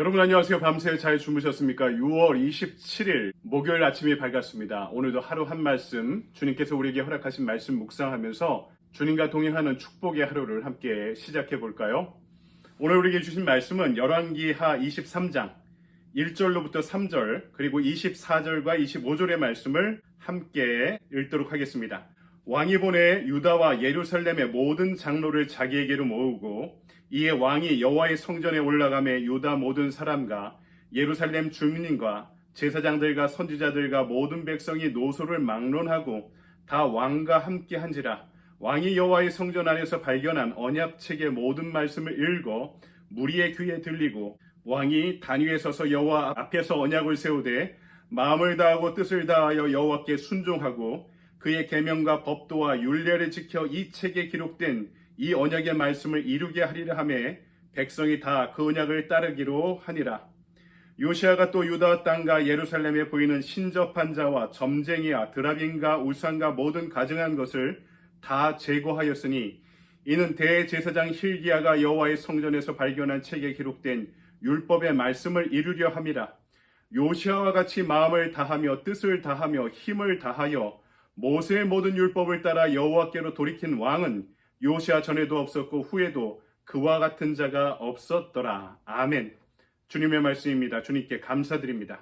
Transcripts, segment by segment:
여러분 안녕하세요. 밤새 잘 주무셨습니까? 6월 27일 목요일 아침이 밝았습니다. 오늘도 하루 한 말씀 주님께서 우리에게 허락하신 말씀 묵상하면서 주님과 동행하는 축복의 하루를 함께 시작해 볼까요? 오늘 우리에게 주신 말씀은 열왕기하 23장 1절로부터 3절 그리고 24절과 25절의 말씀을 함께 읽도록 하겠습니다. 왕이 보내 유다와 예루살렘의 모든 장로를 자기에게로 모으고 이에 왕이 여호와의 성전에 올라가매 유다 모든 사람과 예루살렘 주민과 제사장들과 선지자들과 모든 백성이 노소를 막론하고 다 왕과 함께 한지라. 왕이 여호와의 성전 안에서 발견한 언약책의 모든 말씀을 읽어 무리의 귀에 들리고 왕이 단 위에 서서 여호와 앞에서 언약을 세우되 마음을 다하고 뜻을 다하여 여호와께 순종하고 그의 계명과 법도와 율례를 지켜 이 책에 기록된 이 언약의 말씀을 이루게 하리라 하매 백성이 다 그 언약을 따르기로 하니라. 요시아가 또 유다 땅과 예루살렘에 보이는 신접한 자와 점쟁이와 드라빈과 우상과 모든 가증한 것을 다 제거하였으니 이는 대제사장 hil기야가 여호와의 성전에서 발견한 책에 기록된 율법의 말씀을 이루려 함이라. 요시아와 같이 마음을 다하며 뜻을 다하며 힘을 다하여 모세의 모든 율법을 따라 여호와께로 돌이킨 왕은 요시아 전에도 없었고 후에도 그와 같은 자가 없었더라. 아멘. 주님의 말씀입니다. 주님께 감사드립니다.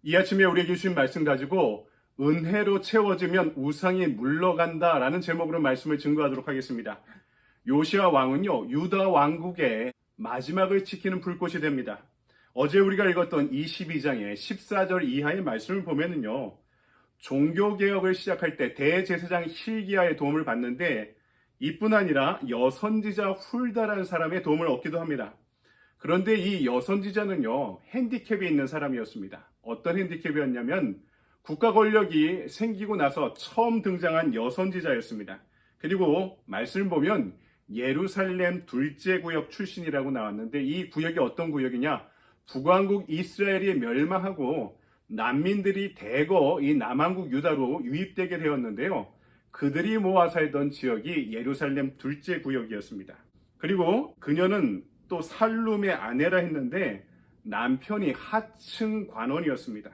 이 아침에 우리에게 주신 말씀 가지고 은혜로 채워지면 우상이 물러간다 라는 제목으로 말씀을 증거하도록 하겠습니다. 요시아 왕은요, 유다 왕국의 마지막을 지키는 불꽃이 됩니다. 어제 우리가 읽었던 22장의 14절 이하의 말씀을 보면은요, 종교개혁을 시작할 때 대제사장 hil기야의 도움을 받는데 이뿐 아니라 여선지자 훌다라는 사람의 도움을 얻기도 합니다. 그런데 이 여선지자는요, 핸디캡이 있는 사람이었습니다. 어떤 핸디캡이었냐면 국가 권력이 생기고 나서 처음 등장한 여선지자였습니다. 그리고 말씀을 보면 예루살렘 둘째 구역 출신이라고 나왔는데 이 구역이 어떤 구역이냐? 북왕국 이스라엘이 멸망하고 난민들이 대거 이 남왕국 유다로 유입되게 되었는데요. 그들이 모아 살던 지역이 예루살렘 둘째 구역이었습니다. 그리고 그녀는 또 살룸의 아내라 했는데 남편이 하층 관원이었습니다.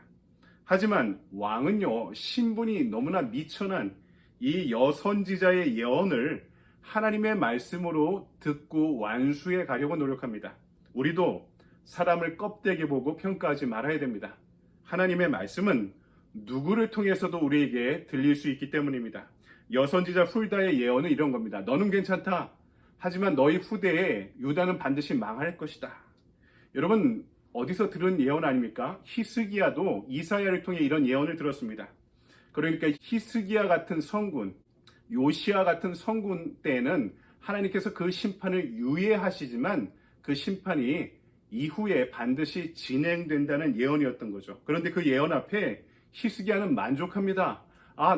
하지만 왕은요, 신분이 너무나 미천한 이 여선지자의 예언을 하나님의 말씀으로 듣고 완수해 가려고 노력합니다. 우리도 사람을 껍데기 보고 평가하지 말아야 됩니다. 하나님의 말씀은 누구를 통해서도 우리에게 들릴 수 있기 때문입니다. 여선지자 훌다의 예언은 이런 겁니다. 너는 괜찮다. 하지만 너희 후대에 유다는 반드시 망할 것이다. 여러분, 어디서 들은 예언 아닙니까? 히스기야도 이사야를 통해 이런 예언을 들었습니다. 그러니까 히스기야 같은 성군, 요시야 같은 성군 때에는 하나님께서 그 심판을 유예하시지만 그 심판이 이후에 반드시 진행된다는 예언이었던 거죠. 그런데 그 예언 앞에 히스기야는 만족합니다.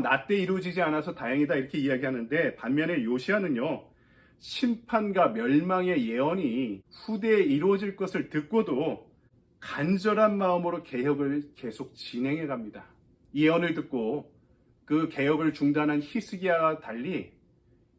나 때 이루어지지 않아서 다행이다 이렇게 이야기하는데 반면에 요시야는요, 심판과 멸망의 예언이 후대에 이루어질 것을 듣고도 간절한 마음으로 개혁을 계속 진행해 갑니다. 이 예언을 듣고 그 개혁을 중단한 히스기야와 달리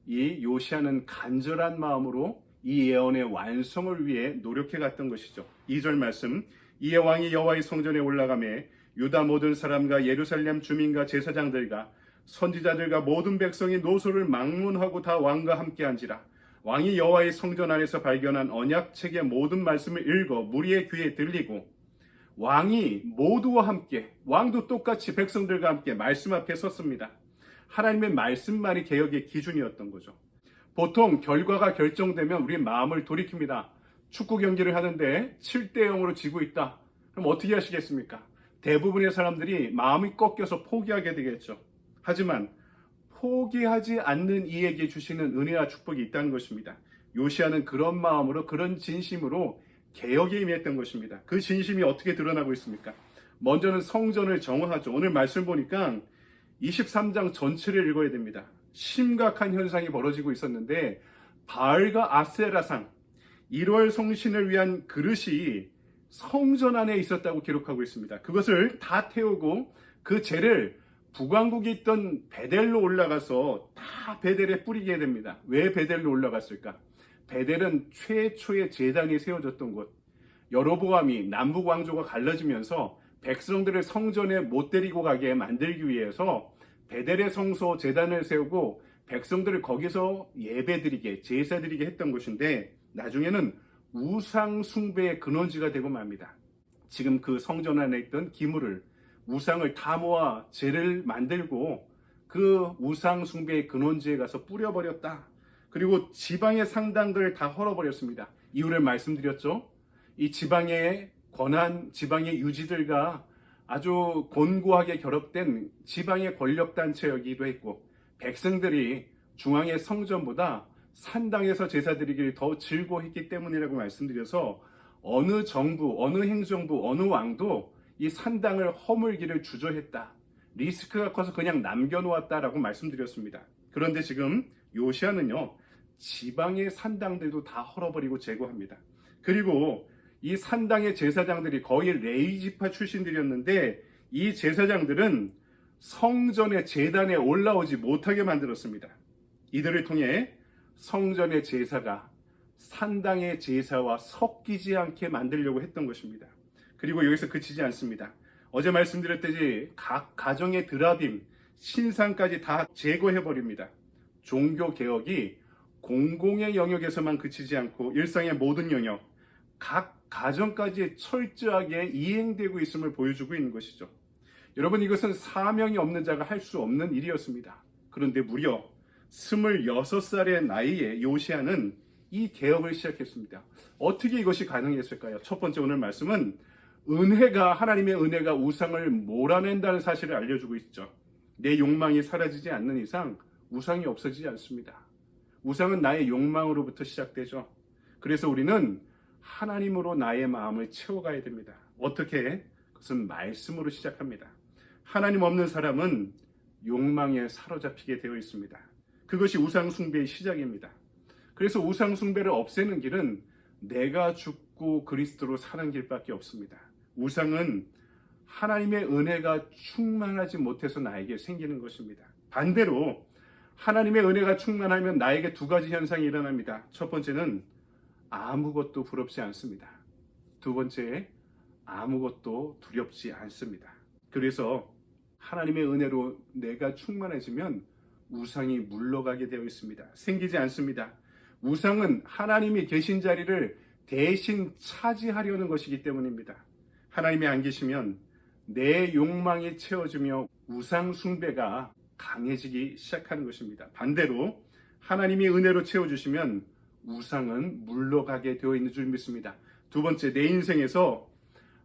이 요시야는 간절한 마음으로 이 예언의 완성을 위해 노력해 갔던 것이죠. 2절 말씀, 이에 왕이 여호와의 성전에 올라가매 유다 모든 사람과 예루살렘 주민과 제사장들과 선지자들과 모든 백성이 노소를 막론하고 다 왕과 함께 한지라. 왕이 여호와의 성전 안에서 발견한 언약책의 모든 말씀을 읽어 무리의 귀에 들리고 왕이 모두와 함께, 왕도 똑같이 백성들과 함께 말씀 앞에 섰습니다. 하나님의 말씀만이 개혁의 기준이었던 거죠. 보통 결과가 결정되면 우리 마음을 돌이킵니다. 축구 경기를 하는데 7대0으로 지고 있다. 그럼 어떻게 하시겠습니까? 대부분의 사람들이 마음이 꺾여서 포기하게 되겠죠. 하지만 포기하지 않는 이에게 주시는 은혜와 축복이 있다는 것입니다. 요시야는 그런 마음으로, 그런 진심으로 개혁에 임했던 것입니다. 그 진심이 어떻게 드러나고 있습니까? 먼저는 성전을 정화하죠. 오늘 말씀 보니까 23장 전체를 읽어야 됩니다. 심각한 현상이 벌어지고 있었는데 바알과 아세라상, 1월 성신을 위한 그릇이 성전 안에 있었다고 기록하고 있습니다. 그것을 다 태우고 그 재를 북왕국에 있던 베델로 올라가서 다 베델에 뿌리게 됩니다. 왜 베델로 올라갔을까? 베델은 최초의 제단이 세워졌던 곳. 여로보암이 남북 왕조가 갈라지면서 백성들을 성전에 못 데리고 가게 만들기 위해서 베델의 성소 제단을 세우고 백성들을 거기서 예배드리게 제사드리게 했던 것인데 나중에는 우상 숭배의 근원지가 되고 맙니다. 지금 그 성전 안에 있던 기물을 우상을 다 모아 제를 만들고 그 우상 숭배의 근원지에 가서 뿌려버렸다. 그리고 지방의 상당들을 다 헐어버렸습니다. 이유를 말씀드렸죠. 이 지방의 권한, 지방의 유지들과 아주 곤고하게 결합된 지방의 권력단체이기도 했고 백성들이 중앙의 성전보다 산당에서 제사드리기를 더 즐거워했기 때문이라고 말씀드려서 어느 정부, 어느 행정부, 어느 왕도 이 산당을 허물기를 주저했다. 리스크가 커서 그냥 남겨놓았다라고 말씀드렸습니다. 그런데 지금 요시아는요, 지방의 산당들도 다 헐어버리고 제거합니다. 그리고 이 산당의 제사장들이 거의 레위지파 출신들이었는데 이 제사장들은 성전의 제단에 올라오지 못하게 만들었습니다. 이들을 통해 성전의 제사가 산당의 제사와 섞이지 않게 만들려고 했던 것입니다. 그리고 여기서 그치지 않습니다. 어제 말씀드렸듯이 각 가정의 드라빔, 신상까지 다 제거해버립니다. 종교개혁이 공공의 영역에서만 그치지 않고 일상의 모든 영역, 각 가정까지 철저하게 이행되고 있음을 보여주고 있는 것이죠. 여러분, 이것은 사명이 없는 자가 할 수 없는 일이었습니다. 그런데 무려 26살의 나이에 요시아는 이 개혁을 시작했습니다. 어떻게 이것이 가능했을까요? 첫 번째 오늘 말씀은 하나님의 은혜가 우상을 몰아낸다는 사실을 알려주고 있죠. 내 욕망이 사라지지 않는 이상 우상이 없어지지 않습니다. 우상은 나의 욕망으로부터 시작되죠. 그래서 우리는 하나님으로 나의 마음을 채워가야 됩니다. 어떻게? 그것은 말씀으로 시작합니다. 하나님 없는 사람은 욕망에 사로잡히게 되어 있습니다. 그것이 우상 숭배의 시작입니다. 그래서 우상 숭배를 없애는 길은 내가 죽고 그리스도로 사는 길밖에 없습니다. 우상은 하나님의 은혜가 충만하지 못해서 나에게 생기는 것입니다. 반대로 하나님의 은혜가 충만하면 나에게 두 가지 현상이 일어납니다. 첫 번째는 아무것도 부럽지 않습니다. 두 번째, 아무것도 두렵지 않습니다. 그래서 하나님의 은혜로 내가 충만해지면 우상이 물러가게 되어 있습니다. 생기지 않습니다. 우상은 하나님이 계신 자리를 대신 차지하려는 것이기 때문입니다. 하나님이 안 계시면 내 욕망이 채워지며 우상 숭배가 강해지기 시작하는 것입니다. 반대로 하나님이 은혜로 채워주시면 우상은 물러가게 되어 있는 줄 믿습니다. 두 번째, 내 인생에서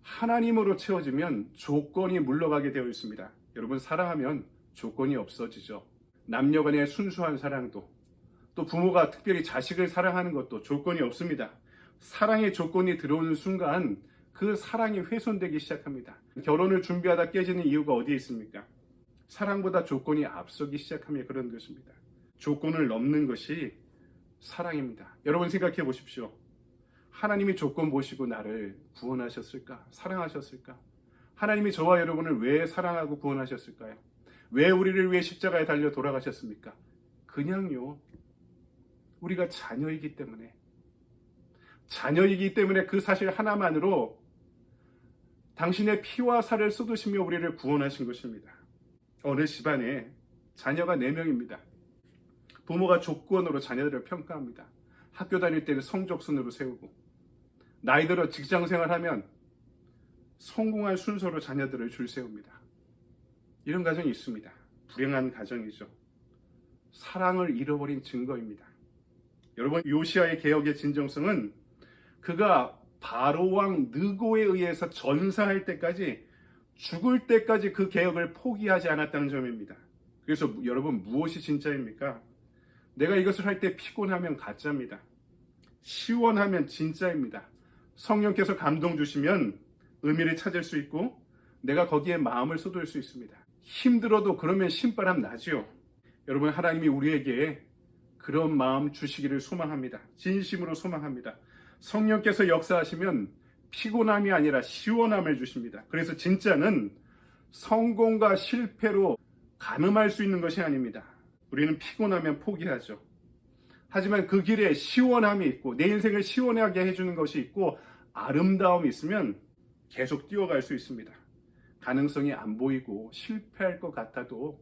하나님으로 채워지면 조건이 물러가게 되어 있습니다. 여러분, 사랑하면 조건이 없어지죠. 남녀간의 순수한 사랑도, 또 부모가 특별히 자식을 사랑하는 것도 조건이 없습니다. 사랑의 조건이 들어오는 순간 그 사랑이 훼손되기 시작합니다. 결혼을 준비하다 깨지는 이유가 어디에 있습니까? 사랑보다 조건이 앞서기 시작하며 그런 것입니다. 조건을 넘는 것이 사랑입니다. 여러분 생각해 보십시오. 하나님이 조건 보시고 나를 구원하셨을까? 사랑하셨을까? 하나님이 저와 여러분을 왜 사랑하고 구원하셨을까요? 왜 우리를 위해 십자가에 달려 돌아가셨습니까? 그냥요. 우리가 자녀이기 때문에 그 사실 하나만으로 당신의 피와 살을 쏟으시며 우리를 구원하신 것입니다. 어느 집안에 자녀가 4명입니다. 부모가 조건으로 자녀들을 평가합니다. 학교 다닐 때는 성적순으로 세우고, 나이 들어 직장생활하면 성공한 순서로 자녀들을 줄 세웁니다. 이런 가정이 있습니다. 불행한 가정이죠. 사랑을 잃어버린 증거입니다. 여러분, 요시아의 개혁의 진정성은 그가 바로왕 느고에 의해서 전사할 때까지, 죽을 때까지 그 개혁을 포기하지 않았다는 점입니다. 그래서 여러분, 무엇이 진짜입니까? 내가 이것을 할 때 피곤하면 가짜입니다. 시원하면 진짜입니다. 성령께서 감동 주시면 의미를 찾을 수 있고 내가 거기에 마음을 쏟을 수 있습니다. 힘들어도 그러면 신바람 나지요. 여러분, 하나님이 우리에게 그런 마음 주시기를 소망합니다. 진심으로 소망합니다. 성령께서 역사하시면 피곤함이 아니라 시원함을 주십니다. 그래서 진짜는 성공과 실패로 가늠할 수 있는 것이 아닙니다. 우리는 피곤하면 포기하죠. 하지만 그 길에 시원함이 있고 내 인생을 시원하게 해주는 것이 있고 아름다움이 있으면 계속 뛰어갈 수 있습니다. 가능성이 안 보이고 실패할 것 같아도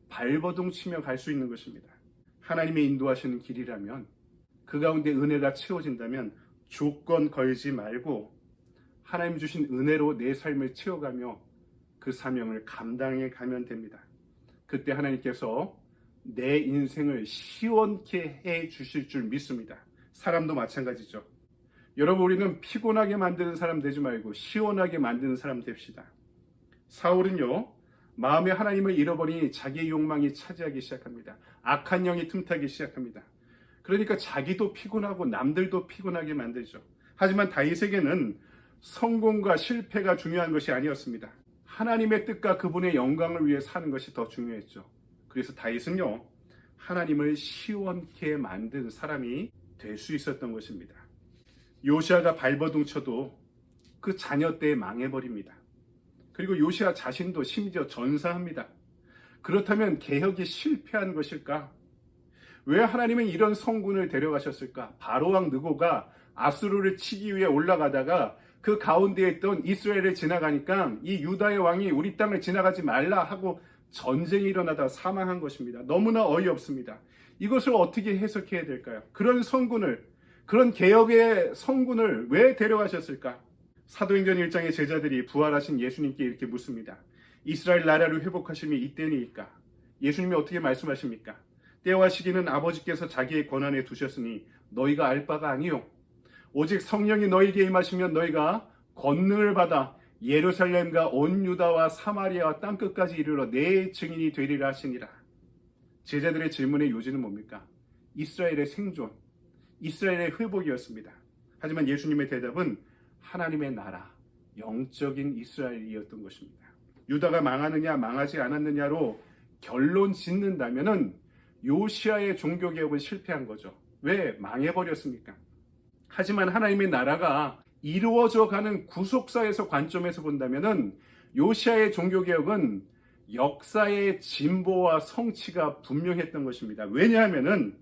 발버둥 치며 갈 수 있는 것입니다. 하나님의 인도하시는 길이라면, 그 가운데 은혜가 채워진다면 조건 걸지 말고 하나님 주신 은혜로 내 삶을 채워가며 그 사명을 감당해 가면 됩니다. 그때 하나님께서 내 인생을 시원케 해 주실 줄 믿습니다. 사람도 마찬가지죠. 여러분, 우리는 피곤하게 만드는 사람 되지 말고 시원하게 만드는 사람 됩시다. 사울은요, 마음에 하나님을 잃어버리니 자기의 욕망이 차지하기 시작합니다. 악한 영이 틈타기 시작합니다. 그러니까 자기도 피곤하고 남들도 피곤하게 만들죠. 하지만 다윗에게는 성공과 실패가 중요한 것이 아니었습니다. 하나님의 뜻과 그분의 영광을 위해 사는 것이 더 중요했죠. 그래서 다윗은요, 하나님을 시원케 만든 사람이 될 수 있었던 것입니다. 요시아가 발버둥 쳐도 그 자녀 때 망해버립니다. 그리고 요시아 자신도 심지어 전사합니다. 그렇다면 개혁이 실패한 것일까? 왜 하나님은 이런 성군을 데려가셨을까? 바로왕 느고가 아수르를 치기 위해 올라가다가 그 가운데에 있던 이스라엘을 지나가니까 이 유다의 왕이 우리 땅을 지나가지 말라 하고 전쟁이 일어나다 사망한 것입니다. 너무나 어이없습니다. 이것을 어떻게 해석해야 될까요? 그런 성군을, 그런 개혁의 성군을 왜 데려가셨을까? 사도행전 1장의 제자들이 부활하신 예수님께 이렇게 묻습니다. 이스라엘 나라를 회복하심이 이때니까? 예수님이 어떻게 말씀하십니까? 때와 시기는 아버지께서 자기의 권한에 두셨으니 너희가 알 바가 아니요. 오직 성령이 너희에게 임하시면 너희가 권능을 받아 예루살렘과 온 유다와 사마리아와 땅끝까지 이르러 내 증인이 되리라 하시니라. 제자들의 질문의 요지는 뭡니까? 이스라엘의 생존, 이스라엘의 회복이었습니다. 하지만 예수님의 대답은 하나님의 나라, 영적인 이스라엘이었던 것입니다. 유다가 망하느냐 망하지 않았느냐로 결론 짓는다면은 요시아의 종교개혁은 실패한 거죠. 왜? 망해버렸습니까? 하지만 하나님의 나라가 이루어져 가는 구속사에서 관점에서 본다면은 요시아의 종교개혁은 역사의 진보와 성취가 분명했던 것입니다. 왜냐하면은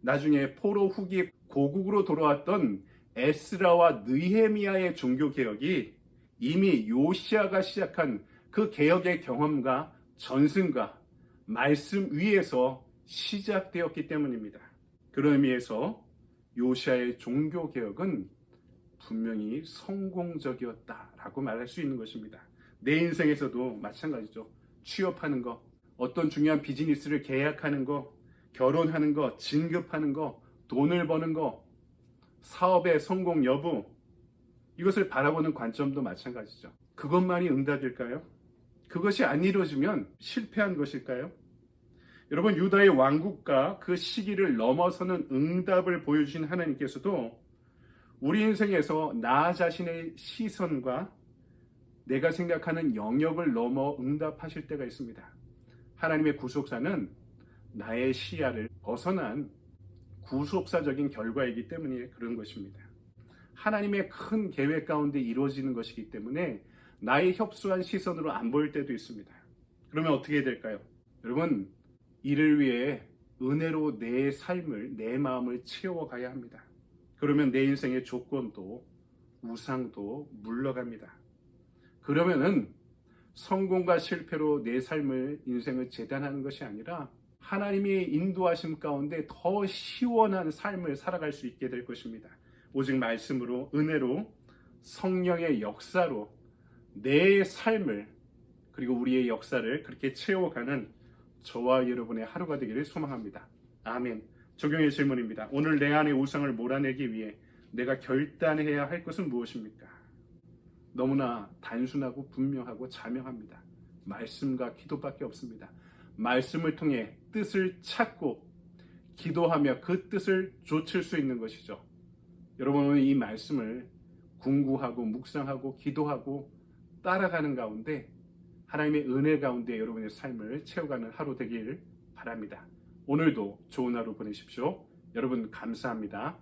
나중에 포로 후기 고국으로 돌아왔던 에스라와 느헤미야의 종교개혁이 이미 요시아가 시작한 그 개혁의 경험과 전승과 말씀 위에서 시작되었기 때문입니다. 그런 의미에서 요시아의 종교개혁은 분명히 성공적이었다라고 말할 수 있는 것입니다. 내 인생에서도 마찬가지죠. 취업하는 거, 어떤 중요한 비즈니스를 계약하는 거, 결혼하는 거, 진급하는 거, 돈을 버는 거, 사업의 성공 여부, 이것을 바라보는 관점도 마찬가지죠. 그것만이 응답일까요? 그것이 안 이루어지면 실패한 것일까요? 여러분, 유다의 왕국과 그 시기를 넘어서는 응답을 보여주신 하나님께서도 우리 인생에서 나 자신의 시선과 내가 생각하는 영역을 넘어 응답하실 때가 있습니다. 하나님의 구속사는 나의 시야를 벗어난 구속사적인 결과이기 때문에 그런 것입니다. 하나님의 큰 계획 가운데 이루어지는 것이기 때문에 나의 협소한 시선으로 안 보일 때도 있습니다. 그러면 어떻게 해야 될까요? 여러분, 이를 위해 은혜로 내 삶을, 내 마음을 채워가야 합니다. 그러면 내 인생의 조건도 우상도 물러갑니다. 그러면은 성공과 실패로 내 삶을, 인생을 재단하는 것이 아니라 하나님의 인도하심 가운데 더 시원한 삶을 살아갈 수 있게 될 것입니다. 오직 말씀으로, 은혜로, 성령의 역사로 내 삶을, 그리고 우리의 역사를 그렇게 채워가는 저와 여러분의 하루가 되기를 소망합니다. 아멘. 적용의 질문입니다. 오늘 내 안의 우상을 몰아내기 위해 내가 결단해야 할 것은 무엇입니까? 너무나 단순하고 분명하고 자명합니다. 말씀과 기도밖에 없습니다. 말씀을 통해 뜻을 찾고 기도하며 그 뜻을 좇을 수 있는 것이죠. 여러분은 이 말씀을 궁구하고 묵상하고 기도하고 따라가는 가운데 하나님의 은혜 가운데 여러분의 삶을 채워가는 하루 되길 바랍니다. 오늘도 좋은 하루 보내십시오. 여러분 감사합니다.